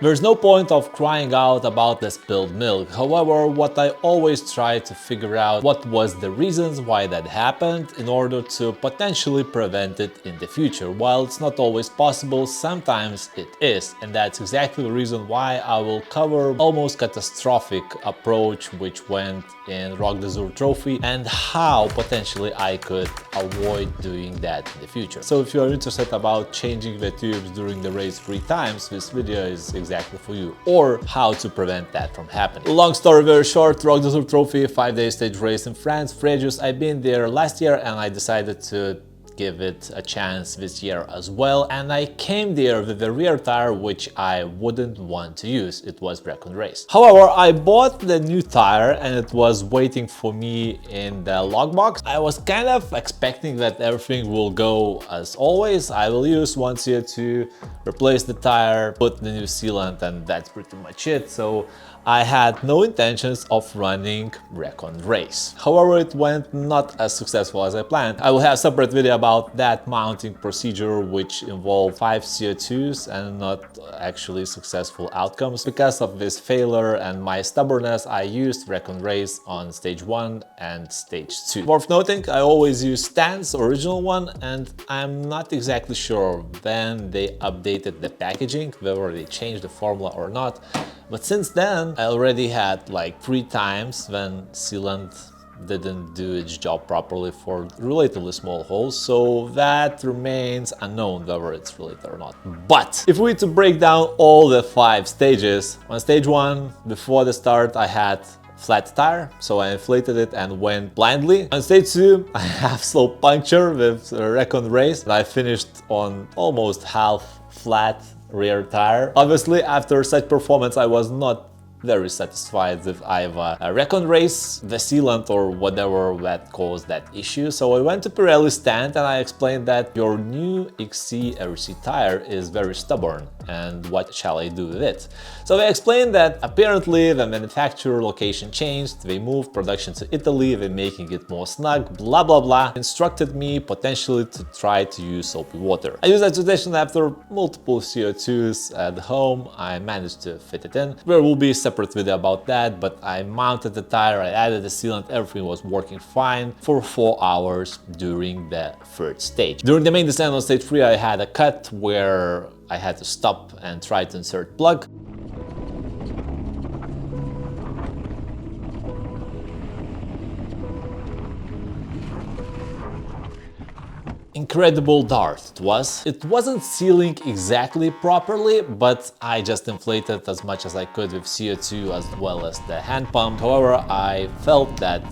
There's no point of crying out about the spilled milk. However, what I always try to figure out what was the reasons why that happened in order to potentially prevent it in the future. While it's not always possible, sometimes it is, and that's exactly the reason why I will cover almost catastrophic approach which went in Rock d'Azur Trophy and how potentially I could avoid doing that in the future. So if you're interested about changing the tubes during the race 3 times, this video is exactly for you, or how to prevent that from happening. Long story very short, Rock d'Azur Trophy, 5-day stage race in France, Fréjus. I've been there last year and I decided to give it a chance this year as well, and I came there with a rear tire which I wouldn't want to use. It was Recon Race. However, I bought the new tire and it was waiting for me in the logbox. I was kind of expecting that everything will go as always. I will use one CO2, replace the tire, put the new sealant, and that's pretty much it. So I had no intentions of running Recon Race. However, it went not as successful as I planned. I will have a separate video about that mounting procedure which involved 5 CO2s and not actually successful outcomes. Because of this failure and my stubbornness, I used Recon Race on stage 1 and stage 2. Worth noting, I always use Stan's original one, and I'm not exactly sure when they updated the packaging, whether they changed the formula or not. But since then, I already had like 3 times when sealant didn't do its job properly for relatively small holes, so that remains unknown whether it's related or not. But if we were to break down all the 5 stages, on stage 1, before the start, I had flat tire, so I inflated it and went blindly. On stage 2, I have slow puncture with Recon Race, and I finished on almost half flat rear tire. Obviously, after such performance, I was not very satisfied with either Recon Race, the sealant, or whatever that caused that issue. So I went to Pirelli's stand and I explained that your new XC tire is very stubborn and what shall I do with it. So they explained that apparently the manufacturer location changed, they moved production to Italy, they're making it more snug, blah blah blah. Instructed me potentially to try to use soapy water. I used that suggestion after multiple CO2s at home. I managed to fit it in. There will be a separate video about that, but I mounted the tire, I added the sealant, everything was working fine for 4 hours during the 3rd stage. During the main descent on stage 3, I had a cut where I had to stop and try to insert plug. Incredible dart it was. It wasn't sealing exactly properly, but I just inflated as much as I could with CO2 as well as the hand pump. However, I felt that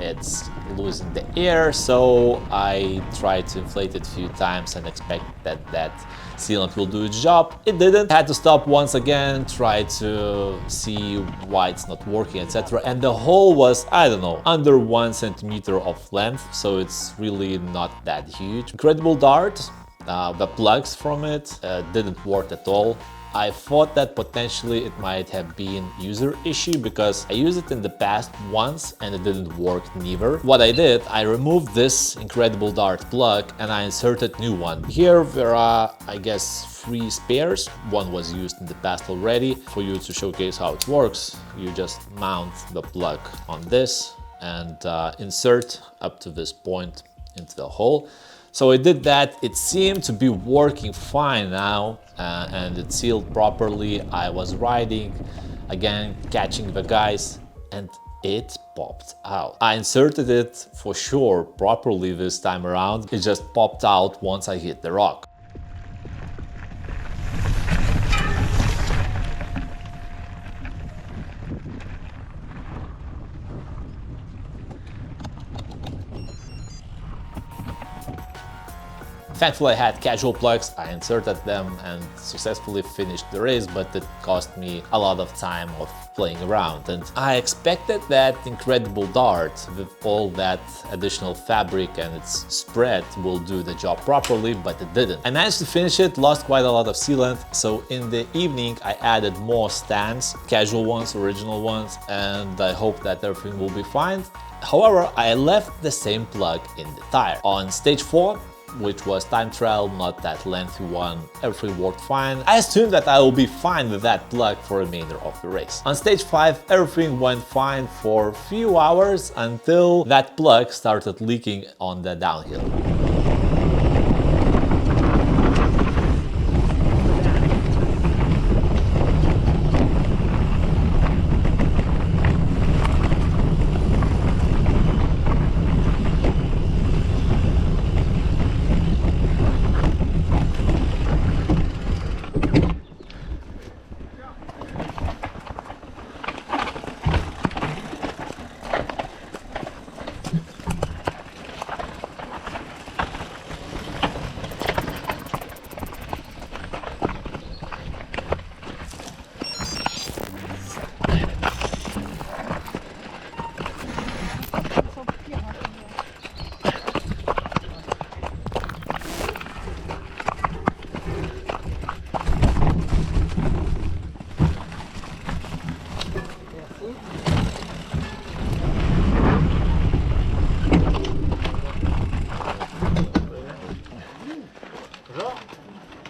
it's losing the air, so I tried to inflate it a few times and expect that sealant will do its job. It didn't. Had to stop once again, try to see why it's not working, etc. And the hole was, I don't know, under 1 centimeter of length, so it's really not that huge. Incredible dart. The plugs from it didn't work at all. I thought that potentially it might have been user issue because I used it in the past once and it didn't work neither. What I did, I removed this Incredible Dart plug and I inserted new one. Here there are, I guess, 3 spares. One was used in the past already. For you to showcase how it works, you just mount the plug on this and insert up to this point into the hole. So I did that. It seemed to be working fine now, and it sealed properly. I was riding, again, catching the guys, and it popped out. I inserted it for sure properly this time around. It just popped out once I hit the rock. Thankfully, I had casual plugs, I inserted them and successfully finished the race, but it cost me a lot of time of playing around. And I expected that Incredible Dart, with all that additional fabric and its spread, will do the job properly, but it didn't. I managed to finish it, lost quite a lot of sealant, so in the evening I added more stands, casual ones, original ones, and I hope that everything will be fine. However, I left the same plug in the tire. On stage 4, which was time trial, not that lengthy one, everything worked fine. I assumed that I will be fine with that plug for the remainder of the race. On stage 5, everything went fine for a few hours until that plug started leaking on the downhill.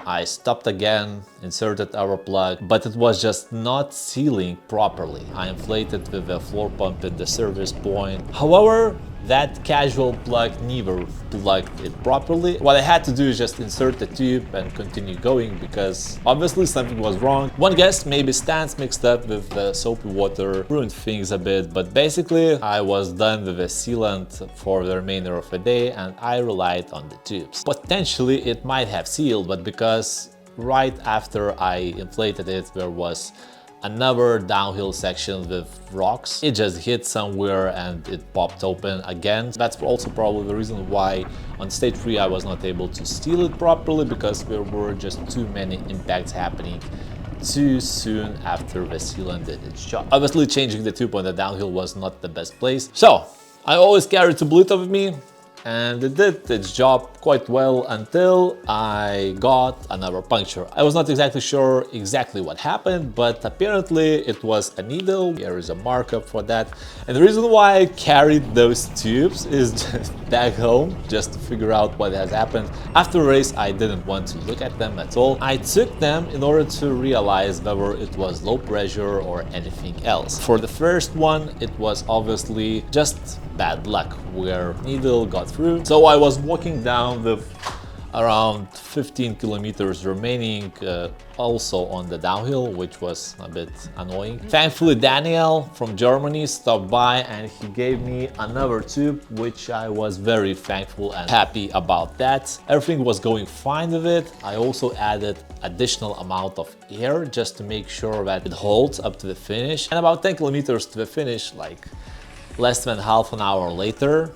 I stopped again, inserted our plug, but it was just not sealing properly. I inflated with a floor pump at the service point. However, that casual plug never plugged it properly. What I had to do is just insert the tube and continue going, because obviously something was wrong. One guess, maybe stands mixed up with the soapy water ruined things a bit, but basically I was done with the sealant for the remainder of the day and I relied on the tubes. Potentially it might have sealed, but because right after I inflated it there was another downhill section with rocks, it just hit somewhere and it popped open again. That's also probably the reason why on stage 3 I was not able to seal it properly, because there were just too many impacts happening too soon after the sealant did its job. Obviously changing the tube on the downhill was not the best place, so I always carried a bullet with me, and it did its job quite well until I got another puncture. I was not exactly sure what happened, but apparently it was a needle. There is a markup for that. And the reason why I carried those tubes is just back home, just to figure out what has happened. After the race, I didn't want to look at them at all. I took them in order to realize whether it was low pressure or anything else. For the first one, it was obviously just bad luck, where needle got through. So I was walking down with around 15 kilometers remaining, also on the downhill, which was a bit annoying. Thankfully Daniel from Germany stopped by and he gave me another tube, which I was very thankful and happy about that. Everything was going fine with it. I also added additional amount of air just to make sure that it holds up to the finish. And about 10 kilometers to the finish, like less than half an hour later,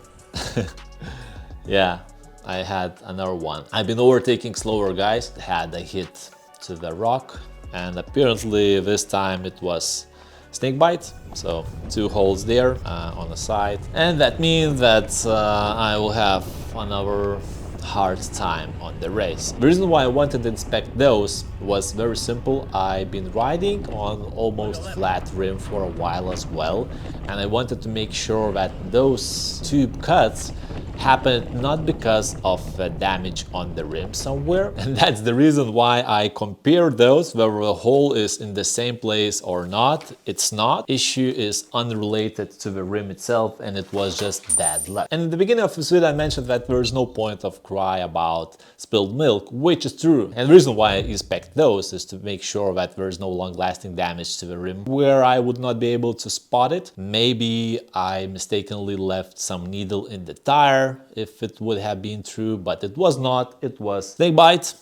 yeah, I had another one. I've been overtaking slower guys, had a hit to the rock, and apparently this time it was snake bite, so 2 holes there on the side, and that means that I will have another hard time on the race. The reason why I wanted to inspect those was very simple. I've been riding on almost flat rim for a while as well, and I wanted to make sure that those tube cuts happened not because of damage on the rim somewhere, and that's the reason why I compared those, whether the hole is in the same place or not. It's not. Issue is unrelated to the rim itself, and it was just bad luck. And in the beginning of this video I mentioned that there's no point of cry about spilled milk, which is true. And the reason why I inspect those is to make sure that there's no long-lasting damage to the rim where I would not be able to spot it. Maybe I mistakenly left some needle in the tire, if it would have been true, but it was not. It was snake bite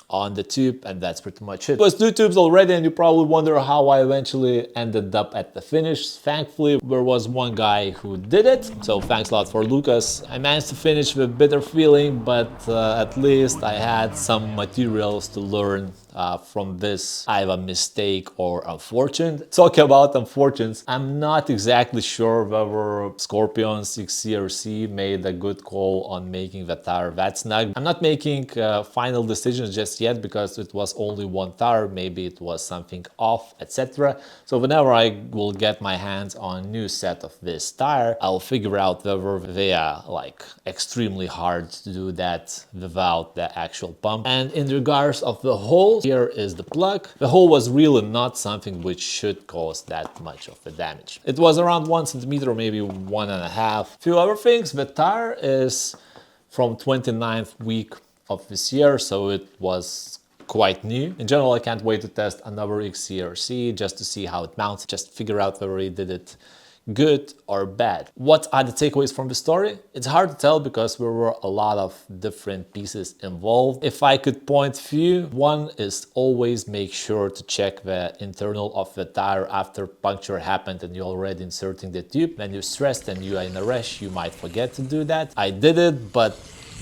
on the tube, and that's pretty much it. It was 2 tubes already, and you probably wonder how I eventually ended up at the finish. Thankfully, there was one guy who did it, so thanks a lot for Lucas. I managed to finish with bitter feeling, but at least I had some materials to learn from this either mistake or unfortunate. Talking about unfortunates, I'm not exactly sure whether Scorpion's XTR made a good call on making the tire that snug. I'm not making final decisions just yet because it was only one tire, maybe it was something off, etc. So whenever I will get my hands on a new set of this tire, I'll figure out whether they are like extremely hard to do that without the actual pump. And in regards of the hole, here is the plug. The hole was really not something which should cause that much of the damage. It was around 1 centimeter, maybe 1.5. Few other things, the tire is from 29th week of this year, so it was quite new. In general, I can't wait to test another XTR just to see how it mounts, just figure out whether it did it good or bad. What are the takeaways from the story? It's hard to tell because there were a lot of different pieces involved. If I could point few, one is always make sure to check the internal of the tire after puncture happened and you're already inserting the tube. When you're stressed and you are in a rush, you might forget to do that. I did it, but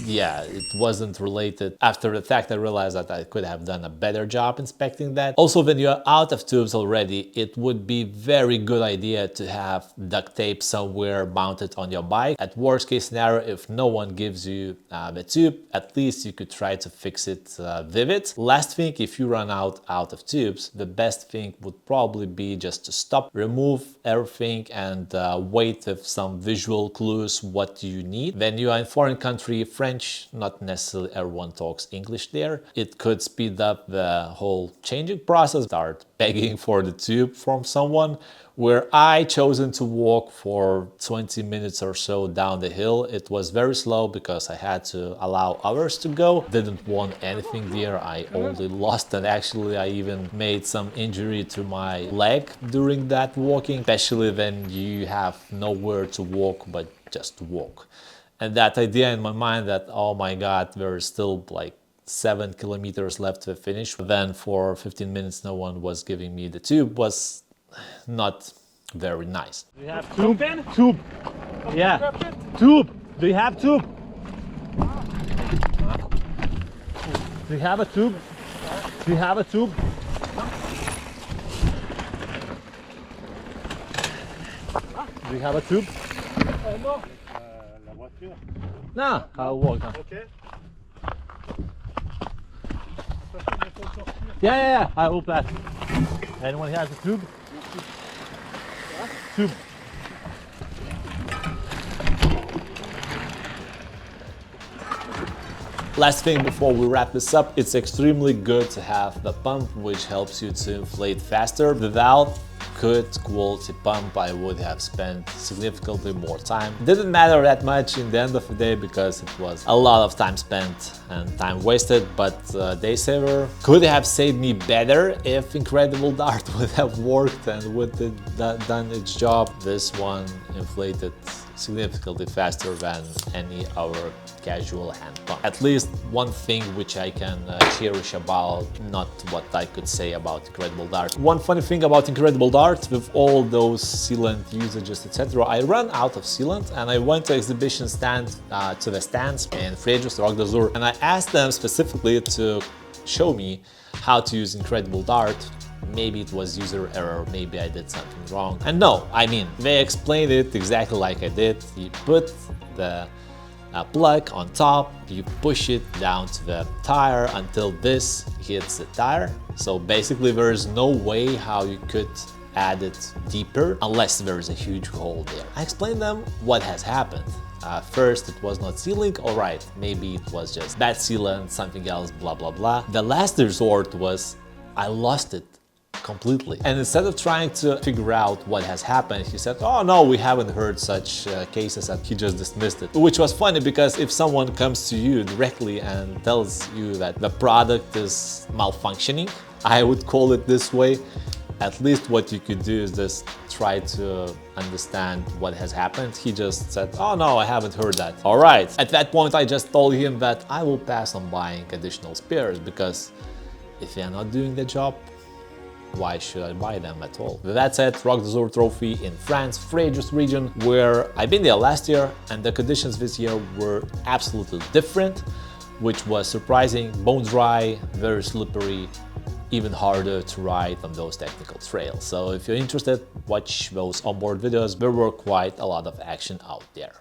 yeah, it wasn't related. After the fact, I realized that I could have done a better job inspecting that. Also, when you're out of tubes already, it would be very good idea to have duct tape somewhere mounted on your bike. At worst case scenario, if no one gives you the tube, at least you could try to fix it with it. Last thing, if you run out of tubes, the best thing would probably be just to stop, remove everything and wait with some visual clues what you need. When you are in foreign country, French, not necessarily everyone talks English there. It could speed up the whole changing process. Start begging for the tube from someone. Where I chosen to walk for 20 minutes or so down the hill, it was very slow because I had to allow others to go. Didn't want anything there. I only lost, and actually I even made some injury to my leg during that walking, especially when you have nowhere to walk but just walk. And that idea in my mind that, oh my God, there's still like 7 kilometers left to finish. Then for 15 minutes, no one was giving me the tube was not very nice. Do you have tube? Tube. Yeah. Tube. Do you have tube? Do you have a tube? Do you have a tube? Do you have a tube? No. La voiture. No, I'll walk now. Okay. Yeah, I will pass. Anyone has a tube? Tube. Last thing before we wrap this up, it's extremely good to have the pump which helps you to inflate faster. Without good quality pump, I would have spent significantly more time. Didn't matter that much in the end of the day because it was a lot of time spent and time wasted, but day saver. Could have saved me better if Incredible Dart would have worked and would have done its job. This one inflated significantly faster than any other casual hand pump. At least one thing which I can cherish about, not what I could say about Incredible Dart. One funny thing about Incredible Dart, with all those sealant usages, etc., I ran out of sealant and I went to exhibition stand, to the stands in Frejus, Rock d'Azur, and I asked them specifically to show me how to use Incredible Dart. Maybe it was user error, maybe I did something wrong. And no, I mean, they explained it exactly like I did. You put the plug on top, you push it down to the tire until this hits the tire. So basically there is no way how you could add it deeper unless there is a huge hole there. I explained them what has happened. First, it was not sealing, alright, maybe it was just bad sealant, something else, blah blah blah. The last resort was I lost it completely. And instead of trying to figure out what has happened, he said, oh no, we haven't heard such cases, and he just dismissed it. Which was funny because if someone comes to you directly and tells you that the product is malfunctioning, I would call it this way. At least what you could do is just try to understand what has happened. He just said, oh no, I haven't heard that. All right. At that point, I just told him that I will pass on buying additional spares because if they are not doing the job, why should I buy them at all? With that said, Rock d'Azur Trophy in France, Frejus region, where I've been there last year and the conditions this year were absolutely different, which was surprising. Bone dry, very slippery, even harder to ride on those technical trails. So if you're interested, watch those onboard videos. There were quite a lot of action out there.